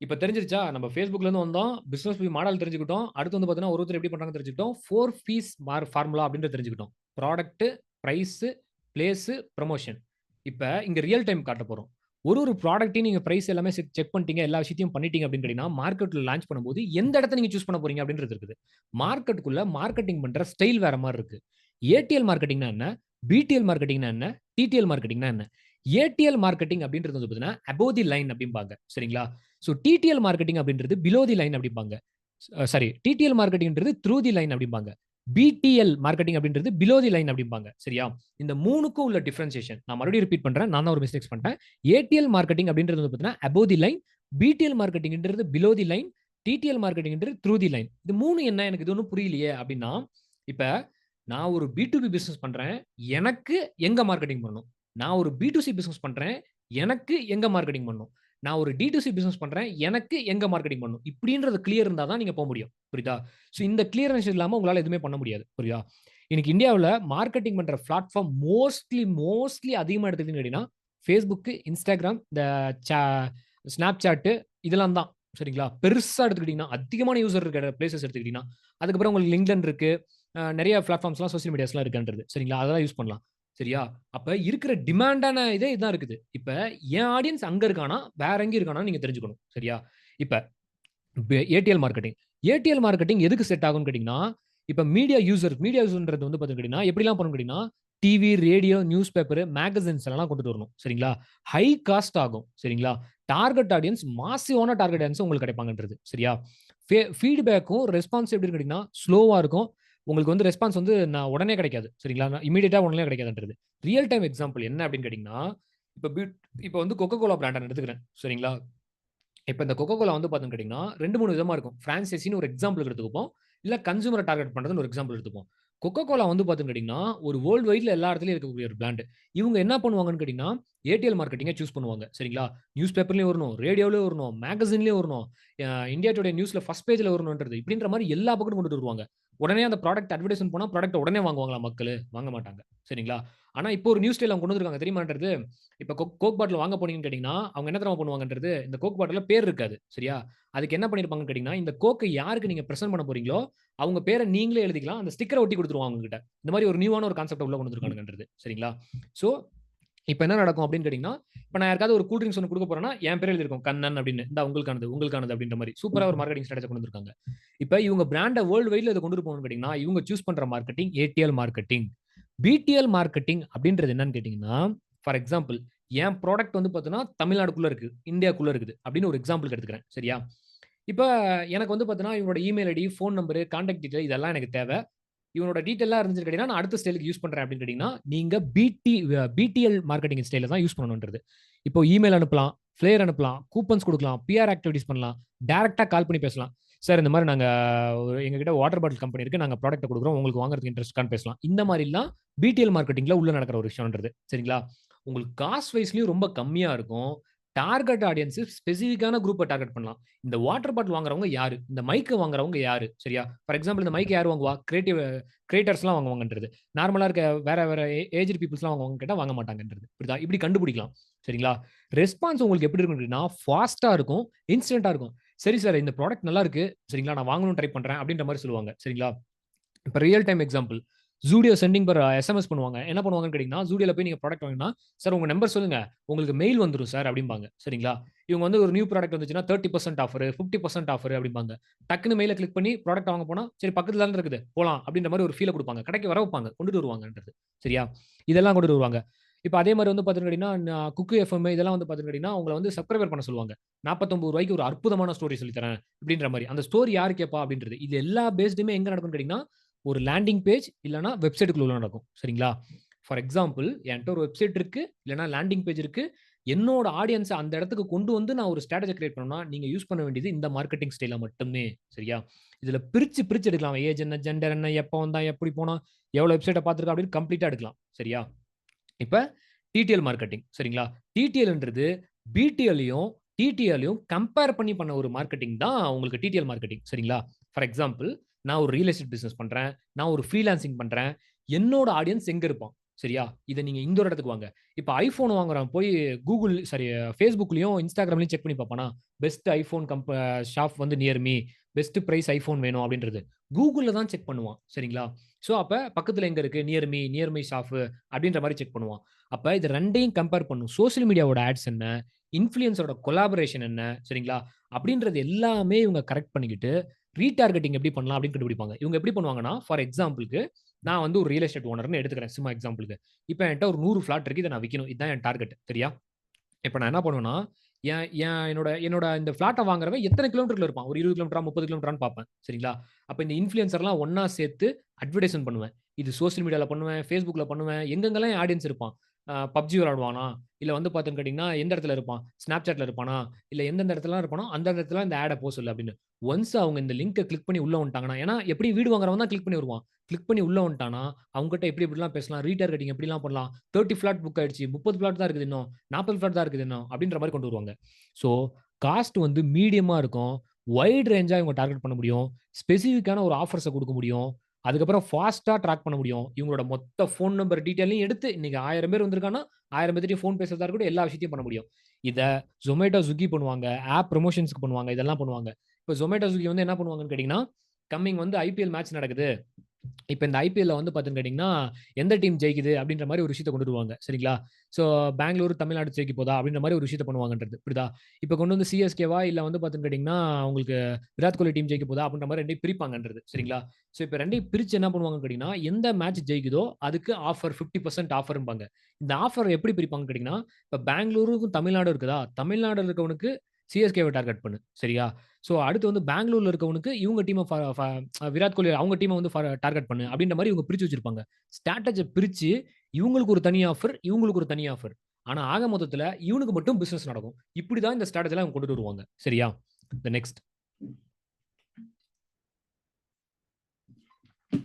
இப்ப தெரிஞ்சிருச்சா? நம்ம Facebookலேருந்து வந்தோம். பிசினஸ் மாடல் தெரிஞ்சுக்கிட்டோம். அடுத்து வந்து பார்த்தீங்கன்னா, ஒருத்தர் எப்படி பண்றாங்கன்னு தெரிஞ்சுக்கிட்டோம். 4 பீஸ் ஃபார்முலா அப்படின்றத தெரிஞ்சுக்கிட்டோம். Product, price, place, promotion. இப்ப இங்க ரியல் டைம் காட்டப் போறோம். ஒரு ப்ராடக்ட்டையும் நீங்க பிரைஸ் எல்லாமே செக் பண்ணிட்டீங்க. எல்லா விஷயத்தையும் பண்ணிட்டீங்க அப்படின்னு கேட்டீங்கன்னா, மார்க்கெட்ல லான்ச் பண்ணும்போது எந்த இடத்த நீங்க சூஸ் பண்ண போறீங்க அப்படின்றது இருக்குது. மார்க்கெட்டுக்குள்ள மார்க்கெட்டிங் பண்ற ஸ்டைல் வேற மாரி இருக்கு. ஏடிஎல் மார்க்கெட்டிங்னா என்ன? பிடிஎல் மார்க்கெட்டிங்னா என்ன? டிடிஎல் மார்க்கெட்டிங்னா என்ன? ஏடிஎல் மார்க்கெட்டிங் அப்படின்றது வந்து பார்த்தீங்கன்னா, அபோவ் தி லைன் அப்படிம்பாங்க. சரிங்களா? ஸோ டிடிஎல் மார்க்கெட்டிங் அப்படின்றது பிலோ தி லைன் அப்படிம்பாங்க. சாரி டிடிஎல் மார்க்கெட்டிங்ன்றது த்ரூ தி லைன் அப்படிம்பாங்க. பிடிஎல் மார்க்கெட்டிங் அப்படின்றது பிலோ தி லைன் அப்படிம்பாங்க. சரியா? இந்த 3க்கும் உள்ள டிஃபரன்சியேஷன். நான் மறுபடியும் ரிப்பீட் பண்றேன். நான் தான் ஒரு மிஸ்டேக்ஸ் பண்ணிட்டேன். ஏடிஎல் மார்க்கெட்டிங் அப்படின்றது வந்து பார்த்தீங்கன்னா, அபோவ் தி லைன். பிடிஎல் மார்க்கெட்டிங்ன்றது பிலோ தி லைன். டிடிஎல் மார்க்கெட்டிங்ன்றது த்ரூ தி லைன். இது 3 என்ன? எனக்கு இது ஒண்ணும் புரியலையே அப்படின்னா, இப்ப நான் ஒரு பி2பி பிசினஸ் பண்றேன். எனக்கு எங்க மார்க்கெட்டிங் பண்ணணும்? நான் ஒரு பி2சி பிசினஸ் பண்றேன். எனக்கு எங்க மார்க்கெட்டிங் பண்ணணும்? நான் ஒரு டி2சி பிசினஸ் பண்றேன். எனக்கு எங்க மார்க்கெட்டிங் பண்ணணும்? இப்படின்றது கிளியர் இருந்தா தான் நீங்க முடியும். புரியுதா? ஸோ இந்த கிளியரன்ஸ் இல்லாம உங்களால எதுவுமே பண்ண முடியாது. புரியுதா? இன்னைக்கு இந்தியாவுல மார்க்கெட்டிங் பண்ற பிளாட்ஃபார்ம் மோஸ்ட்லி அதிகமா எடுத்துக்கிட்டீங்கன்னு கேட்டீங்கன்னா, Facebook, Instagram, இந்த சா Snapchat இதெல்லாம் தான். சரிங்களா? பெருசா எடுத்துக்கிட்டீங்கன்னா, அதிகமான யூசர் இருக்கிற பிளேஸஸ் எடுத்துக்கிட்டீங்கன்னா, அதுக்கப்புறம் உங்களுக்கு LinkedIn இருக்கு. நெறைய பிளாட்ஃபார்ம்ஸ்லாம் சோசியல் மீடியாஸ்லாம் இருக்குன்றது. சரிங்களா? அதெல்லாம் யூஸ் பண்ணலாம். சரியா? அப்ப இருக்கிற டிமாண்டான இதே இதான் இருக்குது. இப்ப என் ஆடியன்ஸ் அங்க இருக்கானா, வேற எங்கேயும் இருக்கானான்னு நீங்க தெரிஞ்சுக்கணும். சரியா? இப்ப ஏடிஎல் மார்க்கெட்டிங். ஏடிஎல் மார்க்கெட்டிங் எதுக்கு செட் ஆகும்னு கேட்டீங்கன்னா, இப்ப மீடியா யூசர்ன்றது வந்து பாத்தீங்கன்னா, எப்படிலாம் பண்ணணும்னு கேட்டீங்கன்னா, TV, radio, news paper, magazines எல்லாம் கொண்டுட்டு வரணும். சரிங்களா? ஹை காஸ்ட் ஆகும். சரிங்களா? டார்கெட் ஆடியன்ஸ் மாசிவான டார்கெட் ஆடியன்ஸ் உங்களுக்கு கிடைப்பாங்கன்றது. சரியா? ஃபீட்பேக்கும் ரெஸ்பான்ஸ் எப்படி கேட்டீங்கன்னா, ஸ்லோவா இருக்கும். உங்களுக்கு வந்து ரெஸ்பான்ஸ் வந்து நான் உடனே கிடைக்காது. சரிங்களா? இம்மீடியேட்டா உடனே கிடைக்காதுன்றது. ரியல் டைம் எக்ஸாம்பிள் என்ன அப்படின்னு கேட்டீங்கன்னா, இப்ப இப்ப வந்து கோகோ கோலா பிராண்ட நான் எடுத்துக்கிறேன். சரிங்களா? இப்ப இந்த கோகோ கோலா வந்து பார்த்தீங்கன்னு கேட்டீங்கன்னா, 2, 3 விதமா இருக்கும். பிரான்சைசின்னு ஒரு எக்ஸாம்பிள்க்கு எடுத்துக்குப்போம். இல்ல கன்சியூமர டார்கெட் பண்றதுன்னு ஒரு எக்ஸாம்பிள் எடுத்துப்போம். கோகோ கோலா வந்து பார்த்தீங்கன்னு கேட்டீங்கன்னா, ஒரு வேர்ல்ட் வைட்ல எல்லா இடத்துலயும் இருக்கக்கூடிய ஒரு பிராண்ட். இவங்க என்ன பண்ணுவாங்கன்னு கேட்டீங்கன்னா, ஏடிஎல் மார்க்கெட்டிங்க சூஸ் பண்ணுவாங்க. சரிங்களா? நியூஸ் பேப்பர்லயும் வரணும், ரேடியோலயும் வரணும், மேகசின்லயும் வரணும். இந்தியா டுடே நியூஸ்ல ஃபர்ஸ்ட் பேஜ்ல வரணுன்றது. இப்படின்ற மாரி எல்லா பக்கமும் கொண்டுட்டு வருவாங்க. உடனே அந்த ப்ராடக்ட் அட்வர்டைஸ்மென்ட் போனா ப்ராடக்ட்ட உடனே வாங்குவாங்களா மக்களு? வாங்க மாட்டாங்க. சரிங்களா? ஆனா இப்போ ஒரு நியூஸ் ஸ்டைல் அவங்க கொண்டு வந்திருக்காங்க தெரியுமான்றது? இப்ப கோக் பாட்டில் வாங்க போனீங்கன்னு கேட்டீங்கன்னா, அவங்க என்ன தெரியுமா பண்ணுவாங்கன்றது, இந்த கோக் பாட்டில்ல பேர் இருக்காது. சரியா? அதுக்கு என்ன பண்ணியிருப்பாங்கன்னு கேட்டீங்கன்னா, இந்த கோக்க யாருக்கு நீங்க பிரசன்ட் பண்ண போறீங்களோ, அவங்க பேர நீங்களே எழுதிக்கலாம். அந்த ஸ்டிக்கர ஒட்டி குடுத்துருவாங்க உங்ககிட்ட. இந்த மாரி ஒரு நியூவான ஒரு கான்செப்ட்ட உள்ள கொண்டு வந்திருக்கானுங்கன்றது. சரிங்களா? ஸோ, இப்ப என்ன நடக்கும் அப்படின்னு கேட்டீங்கன்னா, இப்ப நான் யாருக்காவது ஒரு கூல் ட்ரிங்க்ஸ் ஒண்ணு குடுக்க போறேன்னா, என் பேர் எழுதியிருக்கும். கண்ணன் அப்படின்னு. இந்தா உங்களுக்கானது, உங்களுக்கானது அப்படின்ற மாரி. சூப்பரா ஒரு மார்க்கெட்டிங் ஸ்ட்ராடஜி கொண்டு வந்திருக்காங்க. இப்ப இவங்க பிராண்ட வேர்ல்ட் வைட்ல இத கொண்டுட்டு போகணும்னு கேட்டீங்கன்னா, இவங்க சூஸ் பண்ற marketing ADL marketing. PDL marketing அப்படின்றது என்னன்னு கேட்டீங்கன்னா, ஃபார் எக்ஸாம்பிள் என் ப்ராடக்ட் வந்து பார்த்தீங்கன்னா, தமிழ்நாடுக்குள்ள இருக்கு. இந்தியாக்குள்ள இருக்குது. அப்படின்னு ஒரு எக்ஸாம்பிள்க்கு எடுத்துக்கிறேன். சரியா? இப்ப எனக்கு வந்து பார்த்தீங்கன்னா, இவனோட email ID, phone number, contact detail இதெல்லாம் எனக்கு தேவை. இவனோட டீட்டெயில்லாம் இருந்துச்சுன்னு கேட்டீங்கன்னா, நான் அடுத்த ஸ்டைலுக்கு யூஸ் பண்றேன் அப்படின்னு கேட்டீங்கன்னா, நீங்க பிடிஎல் மார்க்கெட்டிங் ஸ்டைல தான் யூஸ் பண்ணணும்ன்றது. இப்போ இமெயில் அனுப்பலாம், ஃப்ளேயர் அனுப்பலாம், கூப்பன்ஸ் குடுக்கலாம், பிஆர் ஆக்டிவிட்டீஸ் பண்ணலாம், டைரக்ட்டா கால் பண்ணி பேசலாம். சார் இந்த மாரி நாங்க எங்ககிட்ட வாட்டர் பாட்டில் கம்பெனி இருக்கு. நாங்க ப்ராடக்ட்ட குடுக்குறோம். உங்களுக்கு வாங்குறதுக்கு இன்ட்ரெஸ்ட் இருக்கான்னு பேசலாம். இந்த மாரிலாம் பிடிஎல் மார்க்கெட்டிங்ல உள்ள நடக்கிற ஒரு விஷயம்ன்றது. சரிங்களா? உங்களுக்கு காஸ்ட் வைஸ்லயும் ரொம்ப கம்மியா இருக்கும். டார்கெட் ஆடியன்ஸ் ஸ்பெசிஃபிக்கான குரூப்ப டார்கெட் பண்ணலாம். இந்த வாட்டர் பாட்டில் வாங்குறவங்க யாரு? இந்த மைக்க வாங்குறவங்க யாரு? சரியா? ஃபார் எக்ஸாம்பிள் இந்த மைக் யார் வாங்குவா? கிரியேட்டர்ஸ்லாம் வாங்குவாங்கன்றது. நார்மலா இருக்க வேற ஏஜ்டு பீப்பிள்ஸ்லாம் வாங்குவாங்கன்னு கேட்டா வாங்க மாட்டாங்கன்றது. புரியுதா? இப்படி கண்டுபிடிக்கலாம். சரிங்களா? ரெஸ்பான்ஸ் உங்களுக்கு எப்படி இருக்கும் அப்படின்னா, ஃபாஸ்ட்டா இருக்கும், இன்ஸ்டன்ட்டா இருக்கும். சரி சார் இந்த ப்ராடக்ட் நல்லா இருக்கு. சரிங்களா? நான் வாங்கணும்னு ட்ரை பண்றேன் அப்படின்ற மாரி சொல்லுவாங்க. சரிங்களா? இப்ப real time example. Zudio sending per SMS பண்ணுவாங்க. என்ன பண்ணுவாங்கன்னு கேட்டீங்கன்னா, Zudioல போய் நீங்க ப்ராடக்ட் வாங்குனா, "சார் உங்க நம்பர் சொல்லுங்க. உங்களுக்கு மெயில் வந்துரும் சார்" அப்படிம்பாங்க. சரிங்களா? இவங்க வந்து ஒரு நியூ ப்ராடக்ட் வந்துச்சுன்னா 30% ஆஃபர், 50% ஆஃபர் அப்படிம்பாங்க. டக்குனு மெயில கிளிக் பண்ணி ப்ராடக்ட் வாங்க போனா, "சரி பக்கத்துல தானே இருக்குது. போலாம்" அப்படின்ற மாரி ஒரு ஃபீல குடுப்பாங்க. கடைக்கு வர வைப்பாங்க. கொண்டுட்டு வருவாங்கன்றது. சரியா? இதெல்லாம் கொண்டுட்டு வருவாங்க. இப்ப அதே மாரி வந்து பாத்தீங்கன்னு கேட்டீங்கன்னா, குக்கு எஃப்எம் இதெல்லாம் வந்து பாத்தீங்கன்னு கேட்டீங்கன்னா, உங்கள வந்து சப்ஸ்கிரைபர் பண்ண சொல்லுவாங்க. ரூ. 49க்கு ஒரு அற்புதமான ஸ்டோரி சொல்லி தரேன். இப்படின்ற மாரி. அந்த ஸ்டோரி யாரு கேட்பா அப்படின்றது. இது எல்லா பேஸ்டுமே எங்க நடக்கும்னு கேட்டீங்கன்னா, ஒரு லேண்டிங் பேஜ் இல்லன்னா வெப்சைட்க்குள்ள உள்ள நடக்கும். சரிங்களா? ஃபார் எக்ஸாம்பிள் என்ட்ட ஒரு வெப்சைட் இருக்கு. இல்லன்னா லேண்டிங் பேஜ் இருக்கு. என்னோட ஆடியன்ஸ அந்த இடத்துக்கு கொண்டு வந்து நான் ஒரு ஸ்ட்ராட்டஜி கிரியேட் பண்ணணும்னா, நீங்க யூஸ் பண்ண வேண்டியது இந்த மார்க்கெட்டிங் ஸ்டைல மட்டுமே. சரியா? இதுல பிரிச்சு எடுக்கலாம். ஏஜ் என்ன, ஜெண்டர் என்ன, எப்ப வந்தான், எப்படி போனான், எவ்வளவு வெப்சைட்ட பார்த்திருக்கான் அப்படின்னு கம்ப்ளீட்டா எடுக்கலாம். சரியா? இப்ப டிடிஎல் மார்க்கெட்டிங். சரிங்களா? டிடிஎல்ன்றது பிடிஎல்லையும், டிடிஎல்லையும் கம்பேர் பண்ணி பண்ண ஒரு மார்க்கெட்டிங் தான் உங்களுக்கு டிடிஎல் மார்க்கெட்டிங். சரிங்களா? ஃபார் எக்ஸாம்பிள் நான் ஒரு ரியல் எஸ்டேட் பிசினஸ் பண்றேன். நான் ஒரு ஃப்ரீலான்சிங் பண்றேன். என்னோட ஆடியன்ஸ் எங்க இருப்பான்? சரியா? இத நீங்க இந்த ஒரு இடத்துக்கு வாங்க. இப்ப iPhone வாங்குறவன் போய் Google Facebookலயும், Instagramலயும் செக் பண்ணி பார்ப்பானா? பெஸ்ட் iPhone ஷாப் வந்து near me. Best price iPhone வேணும் அப்படின்றது. Googleல தான் செக் பண்ணுவான். சரிங்களா? ஸோ அப்ப பக்கத்துல எங்க இருக்கு? நியர் மீ ஷாப் அப்படின்ற மாரி செக் பண்ணுவான். அப்ப இது 2யும் கம்பேர் பண்ணும். சோசியல் மீடியாவோட ஆட்ஸ் என்ன? இன்ஃப்ளூயன்ஸரோட கொலாபரேஷன் என்ன? சரிங்களா? அப்படின்றது எல்லாமே இவங்க கரெக்ட் பண்ணிக்கிட்டு, ரீடார்கெட்டிங் எப்படி பண்ணலாம் அப்படின்னு கண்டுபிடிப்பாங்க. இவங்க எப்படி பண்ணுவாங்கன்னா, ஃபார் எக்ஸாம்பிள்க்கு நான் வந்து ஒரு ரியல் எஸ்டேட் ஓனர்ன்னு எடுத்துக்கிறேன் சும்மா எக்ஸாம்பிள்க்கு. இப்ப என்ட்ட ஒரு 100 ஃபிளாட் இருக்கு. இத நான் விக்கணும். இதான் என் டார்கெட். சரியா? இப்ப நான் என்ன பண்ணுவேன்னா, என் என் என்னோட என்னோட இந்த ஃபிளாட்ட வாங்குறவன் எத்தன கிலோமீட்டர்ல இருப்பான்? ஒரு 20 கிலோமீட்டரா, 30 கிலோமீட்டரான்னு பார்ப்பேன். சரிங்களா? அப்ப இந்த இன்ஃப்ளூயன்சர்லாம் ஒண்ணா சேர்த்து அட்வர்டைஸ்மென்ட் பண்ணுவேன். இது சோசியல் மீடியால பண்ணுவேன், Facebookல பண்ணுவேன். எங்கெங்கலாம் என் ஆடியன்ஸ் இருப்பான்? PUBG விளையாடுவானா? இல்ல வந்து பார்த்தீன்னு கேட்டீங்கன்னா, எந்த இடத்துல இருப்பான்? Snapchatல இருப்பானா? இல்ல எந்தெந்த இடத்துலலாம் இருப்பானோ, அந்த இடத்துல இந்த ஆட போ சொல்லு அப்படின்னு. ஒன்ஸ் அவங்க இந்த லிங்க கிளிக் பண்ணி உள்ள வந்துட்டாங்கன்னா, ஏன்னா எப்படி வீடு வாங்குறவன் தான் கிளிக் பண்ணி வருவான். கிளிக் பண்ணி உள்ள வந்துட்டான்னா, அவங்ககிட்ட எப்படி எப்படிலாம் பேசலாம், ரீடார்கெட்டிங் எப்படிலாம் பண்ணலாம். 30 ஃபிளாட் புக் ஆயிடுச்சு. 30 ஃபிளாட் தான் இருக்குது இன்னும். 40 ஃபிளாட் தான் இருக்குது இன்னும். அப்படின்ற மாரி கொண்டு வருவாங்க. ஸோ, காஸ்ட் வந்து மீடியமா இருக்கும். வைட் ரேஞ்சா இவங்க டார்கெட் பண்ண முடியும். ஸ்பெசிஃபிக்கான ஒரு ஆஃபர்ஸ குடுக்க முடியும். அதுக்கப்புறம் ஃபாஸ்ட்டா ட்ராக் பண்ண முடியும். இவங்களோட மொத்த ஃபோன் நம்பர் டீட்டெயிலையும் எடுத்து, இன்னைக்கு 1000 பேர் வந்திருக்கான்னா, 1000 பேர்கிட்டயும் ஃபோன் பேசுறதா இருக்கட்டும், எல்லா விஷயத்தையும் பண்ண முடியும். இத Zomato, Swiggy பண்ணுவாங்க. ஆப் ப்ரமோஷன்ஸ்க்கு பண்ணுவாங்க. இதெல்லாம் பண்ணுவாங்க. இப்ப Zomato, Swiggy வந்து என்ன பண்ணுவாங்கன்னு கேட்டீங்கன்னா, கம்மிங் வந்து ஐபிஎல் மேட்ச் நடக்குது. இப்ப இந்த ஐபிஎல்ல வந்து பாத்துன்னு கேட்டீங்கன்னா, எந்த டீம் ஜெயிக்குது அப்படின்ற மாரி ஒரு விஷயத்த கொண்டு வருவாங்க. சரிங்களா? ஸோ பெங்களூர், தமிழ்நாடு ஜெயிக்க போதா அப்படின்ற மாரி ஒரு விஷயத்த பண்ணுவாங்கன்றது. புரியுதா? இப்ப கொண்டு வந்து சிஎஸ்கேவா இல்ல வந்து பாத்துன்னு கேட்டீங்கன்னா, உங்களுக்கு விராட் கோலி டீம் ஜெயிக்க போதா அப்படின்ற மாரி 2யும் பிரிப்பாங்கன்றது. சரிங்களா? ஸோ இப்ப 2யும் பிரிச்சு என்ன பண்ணுவாங்கன்னு கேட்டீங்கன்னா, எந்த மேட்ச் ஜெயிக்குதோ அதுக்கு ஆஃபர் 50% ஆஃபர்ம்பாங்க. இந்த ஆஃபர் எப்படி பிரிப்பாங்கன்னு கேட்டீங்கன்னா, இப்ப பெங்களூருக்கும் தமிழ்நாடும் இருக்குதா? தமிழ்நாடுல இருக்கவனுக்கு சிஎஸ்கேவ டார்கெட் பண்ணு. சரியா? ஸோ அடுத்து வந்து பெங்களூர்ல இருக்கவனுக்கு இவங்க டீம ஃப ஃப விராட் கோலி அவங்க டீம வந்து டார்கெட் பண்ணு அப்படின்ற மாரி இவங்க பிரிச்சு வச்சிருப்பாங்க. ஸ்ட்ராட்டஜிய பிரிச்சு இவங்களுக்கு ஒரு தனி ஆஃபர், இவங்களுக்கு ஒரு தனி ஆஃபர். ஆனா ஆக மொத்தத்துல இவனுக்கு மட்டும் பிசினஸ் நடக்கும். இப்படி தான் இந்த ஸ்ட்ராட்டஜிலாம் இவங்க கொண்டுட்டு வருவாங்க. சரியா? நெக்ஸ்ட்.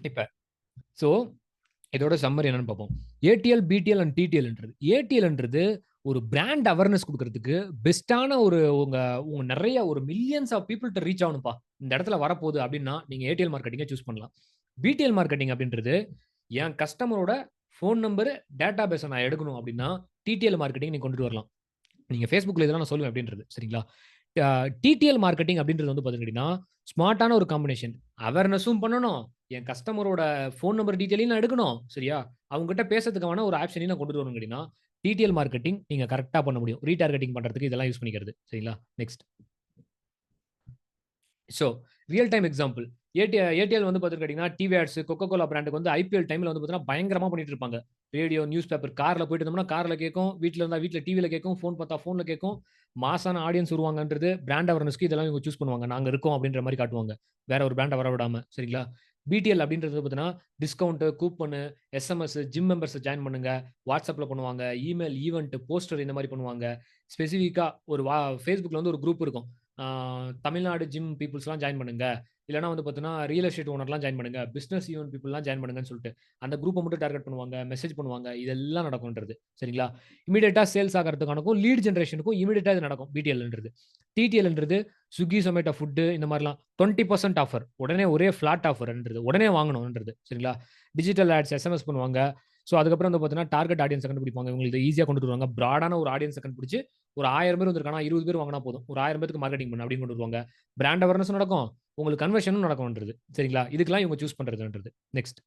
இப்ப ஸோ இதோட சம்மரி என்னன்னு பார்ப்போம். ஏடிஎல், பிடிஎல் அண்ட் டிடிஎல்ன்றது. ஏடிஎல்ன்றது ஒரு பிராண்ட் அவேர்னஸ் குடுக்குறதுக்கு பெஸ்ட்டான ஒரு உங்க உங்க நெறைய ஒரு மில்லியன்ஸ் ஆஃப் பீப்பிள்ட்ட ரீச் ஆகணும்ப்பா. இந்த இடத்துல வரப்போகுது அப்டின்னா, நீங்க ஏடிஎல் மார்க்கெட்டிங்க சூஸ் பண்ணலாம். பிடிஎல் மார்க்கெட்டிங் அப்டின்றது, என் கஸ்டமரோட ஃபோன் நம்பர், டேட்டா பேஸ நான் எடுக்கணும் அப்டின்னா, டிடிஎல் மார்க்கெட்டிங் நீங்க கொண்டுட்டு வரலாம். நீங்க Facebookல இதெல்லாம் நான் சொல்லுவேன் அப்டின்றது. சரிங்களா? அ டிடிஎல் மார்க்கெட்டிங் அப்டின்றது வந்து பார்த்தீங்கன்னா, ஸ்மார்ட்டான ஒரு காம்பினேஷன். அவேர்னஸும் பண்ணணும். என் கஸ்டமரோட ஃபோன் நம்பர் டீட்டெயிலையும் நான் எடுக்கணும். சரியா? அவங்ககிட்ட பேசுறதுக்கான ஒரு ஆப்ஷனையும் நான் கொண்டுட்டு வரணும் கேட்டீங்கன்னா, டிடிஎல் மார்க்கெட்டிங் நீங்க கரெக்ட்டா பண்ண முடியும். ரீடார்கெட்டிங் பண்றதுக்கு இதெல்லாம் யூஸ் பண்ணிக்கிறது. சரிங்களா? Next. So, real time example. ADL வந்து பார்த்துக்கிட்டீங்கன்னா, டிவி ஆட்ஸ், கொக்கோ கோலா பிராண்டுக்கு வந்து ஐபிஎல் டைம்ல வந்து பார்த்தீங்கன்னா, பயங்கரமா பண்ணிட்டு இருப்பாங்க. ரேடியோ, நியூஸ் பேப்பர், கார்ல போயிட்டு இருந்தோம்னா, கார்ல கேட்கும். வீட்ல இருந்தா வீட்ல டிவில கேட்கும். ஃபோன் பார்த்தா ஃபோன்ல கேட்கும். மாஸான ஆடியன்ஸ் வருவாங்கன்றது பிராண்ட் அவேர்னஸ்க்கு இதெல்லாம் இவங்க சூஸ் பண்ணுவாங்க. நாங்க இருக்கோம் அப்படின்ற மாரி காட்டுவாங்க. வேற ஒரு பிராண்ட வரவிடாம. சரிங்களா? பிடிஎல் அப்படின்றது பார்த்தீங்கன்னா, discount, coupon, SMS, gym members join பண்ணுங்க. WhatsAppல பண்ணுவாங்க. இமெயில், ஈவென்ட், போஸ்டர் இந்த மாரி பண்ணுவாங்க. ஸ்பெசிஃபிக்கா ஒரு Facebookல வந்து ஒரு குரூப் இருக்கும். ஆ தமிழ்நாடு ஜிம் பீப்பிள்ஸ்லாம் ஜாயின் பண்ணுங்க. இல்லன்னா வந்து பார்த்தீங்கன்னா, ரியல் எஸ்டேட் ஓனர்லாம் ஜாயின் பண்ணுங்க. பிசினஸ் ஈவென்ட் பீப்பிள்லாம் ஜாயின் பண்ணுங்கன்னு சொல்லிட்டு, அந்த குரூப்ப மட்டும் டார்கெட் பண்ணுவாங்க. மெசேஜ் பண்ணுவாங்க. இதெல்லாம் நடக்கும்ன்றது. சரிங்களா? இம்மீடியேட்டா சேல்ஸ் ஆகறதுக்கானக்கும், லீட் ஜெனரேஷனுக்கும் இம்மீடியேட்டா இது நடக்கும். பிடிஎல்ன்றது. டிடிஎல்ன்றது Swiggy, Zomato ஃபுட் இந்த மாரிலாம் 20% ஆஃபர். உடனே ஒரே ஃபிளாட் ஆஃபர்ன்றது. உடனே வாங்கணும்ன்றது. சரிங்களா? டிஜிட்டல் ஆட்ஸ், எஸ்எம்எஸ் பண்ணுவாங்க. ஸோ அதுக்கப்புறம் வந்து பார்த்தீங்கன்னா, டார்கெட் ஆடியன்ஸ கண்டுபிடிப்பாங்க. இவங்களுக்கு இத ஈஸியா கொண்டுட்டு வருவாங்க. பிராடான ஒரு ஆடியன்ஸ கண்டுபிடிச்சு, ஒரு 1000 பேர் வந்திருக்கானா, 20 பேர் வாங்குனா போதும். ஒரு 1000 பேத்துக்கு மார்க்கெட்டிங் பண்ணு அப்படின்னு கொண்டு வருவாங்க. பிராண்ட் அவேர்னஸும் நடக்கும். உங்களுக்கு கன்வர்ஷனும் நடக்கும்ன்றது. சரிங்களா? இதுக்கெல்லாம் இவங்க சூஸ் பண்றதுன்றது. நெக்ஸ்ட்.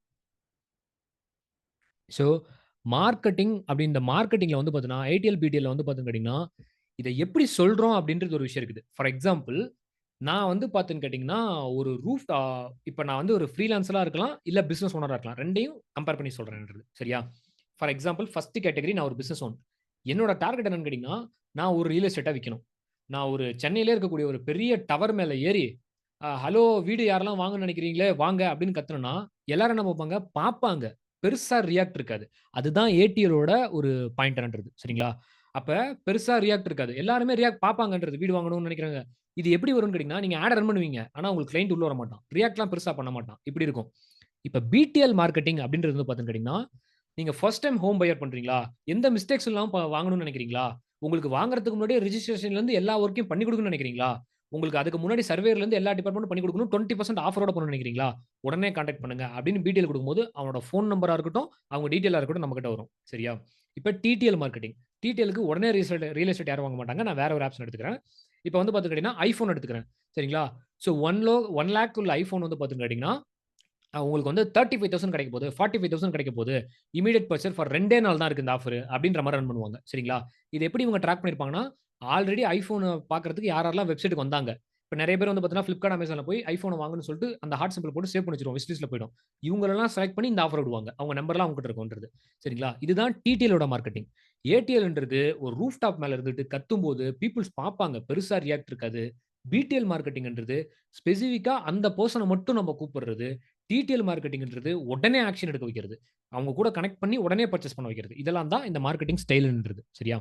ஸோ மார்க்கெட்டிங் இந்த மார்க்கெட்டிங்ல வந்து பார்த்தீங்கன்னா, ஏடிஎல், பிடிஎல்ல வந்து பார்த்தீங்கன்னு கேட்டீங்கன்னா, இத எப்படி சொல்றோம் அப்படின்றது ஒரு விஷயம் இருக்குது. ஃபார் எக்ஸாம்பிள், நான் வந்து பார்த்தீன்னு கேட்டீங்கன்னா, ஒரு ரூஃப் இப்ப நான் வந்து ஒரு ஃப்ரீலான்ஸரா இருக்கலாம், இல்ல பிசினஸ் ஓனரா இருக்கலாம். 2யும் கம்பேர் பண்ணி சொல்றேன்ன்றது. சரியா? ஃபார் எக்ஸாம்பிள், ஃபர்ஸ்ட் கேட்டகரி நான் ஒரு பிசினஸ் ஓனர். என்னோட டார்கெட் என்னன்னு கேட்டீங்கன்னா, நான் ஒரு ரியல் எஸ்டேட்டா விக்கணும். நான் ஒரு சென்னையிலே இருக்கக்கூடிய ஒரு பெரிய டவர் மேல ஏறி, "ஹலோ வீடு யாரெல்லாம் வாங்கன்னு நெனைக்கிறீங்களே வாங்க" அப்படின்னு கத்துனேன்னா, எல்லாரும் என்ன பார்ப்பாங்க? பார்ப்பாங்க. பெருசா ரியாக்ட் இருக்காது. அதுதான் ஏடிஎல்லோட ஒரு பாயிண்டர்ன்றது. சரிங்களா? அப்ப பெருசா ரியாக்ட் இருக்காது. எல்லாருமே பார்ப்பாங்கன்றது. வீடு வாங்கணும்னு நெனைக்கிறாங்க. இது எப்படி வரும்னு கேட்டீங்கன்னா, நீங்க ஆட் ரன் பண்ணுவீங்க. ஆனா உங்களுக்கு கிளையன்ட் உள்ள வரமாட்டான். ரியாக்ட்லாம் பெருசா பண்ண மாட்டான். இப்படி இருக்கும். இப்ப பிடிஎல் மார்க்கெட்டிங் அப்படின்றது வந்து பார்த்தீங்கன்னு கேட்டீங்கன்னா, நீங்க ஃபர்ஸ்ட் டைம் ஹோம் பையர் பண்றீங்களா? எந்த மிஸ்டேக்ஸ் இல்லாம வாங்கணும்னு நெனைக்கிறீங்களா? உங்களுக்கு வாங்குறதுக்கு முன்னாடியே ரிஜிஸ்ட்ரேஷன்ல இருந்து எல்லா வொர்க்கையும் பண்ணி குடுக்கணும்னு நெனைக்கிறீங்களா? உங்களுக்கு அதுக்கு முன்னாடி சர்வேயர்லேருந்து எல்லா டிபார்ட்மெண்ட்டும் பண்ணி குடுக்கணும். 20% ஆஃபரோட பண்ணணும்னு நினைக்கிறீங்களா? உடனே கான்டாக்ட் பண்ணுங்க அப்படின்னு பிடிஎல் குடுக்கும்போது, அவனோட ஃபோன் நம்பரா இருக்கட்டும், அவங்க டீட்டெயிலா இருக்கட்டும் நம்மகிட்ட வரும். சரியா? இப்ப டிடிஎல் மார்க்கெட்டிங். டிடிஎல்க்கு உடனே ரியல் எஸ்டேட் யாரும் வாங்க மாட்டாங்க. நான் வேற ஒரு ஆப்ஷன் எடுத்துக்கிறேன். இப்ப வந்து பாத்துக்கிட்டீங்கன்னா, ஐஃபோன் எடுத்துக்கிறேன். சரிங்களா? ஸோ 1 லேக் உள்ள ஐஃபோன் வந்து பாத்துன்னு கேட்டீங்கன்னா, உங்களுக்கு வந்து 35,000 கிடைக்க போது, 45,000 கிடைக்க போது. இம்மீடியேட் பர்ச்சேஸ் ஃபார் 2 நாள் தான் இருக்கு இந்த ஆஃபர் அப்படின்ற மாரி ரன் பண்ணுவாங்க. சரிங்களா? இது எப்படி இவங்க டிராக் பண்ணியிருப்பாங்கன்னா, ஆல்ரெடி ஐஃபோன பார்க்கறதுக்கு யாரெல்லாம் வெப்சைட்க்கு வந்தாங்க. இப்ப நெறைய பேர் வந்து பார்த்தீங்கன்னா, Flipkart, Amazonல போய் ஐஃபோன வாங்குன்னு சொல்லிட்டு அந்த ஹார்ட் சிம்பல் போட்டு சேவ் பண்ணி வச்சுருவோம். விஷ் லிஸ்ட்ல போயிடும். இவங்களெல்லாம் செலக்ட் பண்ணி இந்த ஆஃபர் விடுவாங்க. அவங்க நம்பர்லாம் அவங்ககிட்ட இருக்கும்ன்றது. சரிங்களா? இதுதான் டிடிஎல்லோட மார்க்கெட்டிங். ஏடிஎல்ன்றது ஒரு ரூஃப் டாப் மேல இருந்துட்டு கத்தும்போது பீப்பிள்ஸ் பார்ப்பாங்க. பெருசா ரியாக்ட் இருக்காது. பிடிஎல் மார்க்கெட்டிங்ன்றது ஸ்பெசிஃபிக்கா அந்த பெர்சன மட்டும் நம்ம கூப்பிடுறது. டிடிஎல் மார்க்கெட்டிங்ன்றது உடனே ஆக்ஷன் எடுக்க வைக்கிறது. அவங்க கூட கனெக்ட் பண்ணி உடனே பர்ச்சேஸ் பண்ண வைக்கிறது. இதெல்லாம் தான் இந்த மார்க்கெட்டிங் ஸ்டைல்ன்றது. சரியா?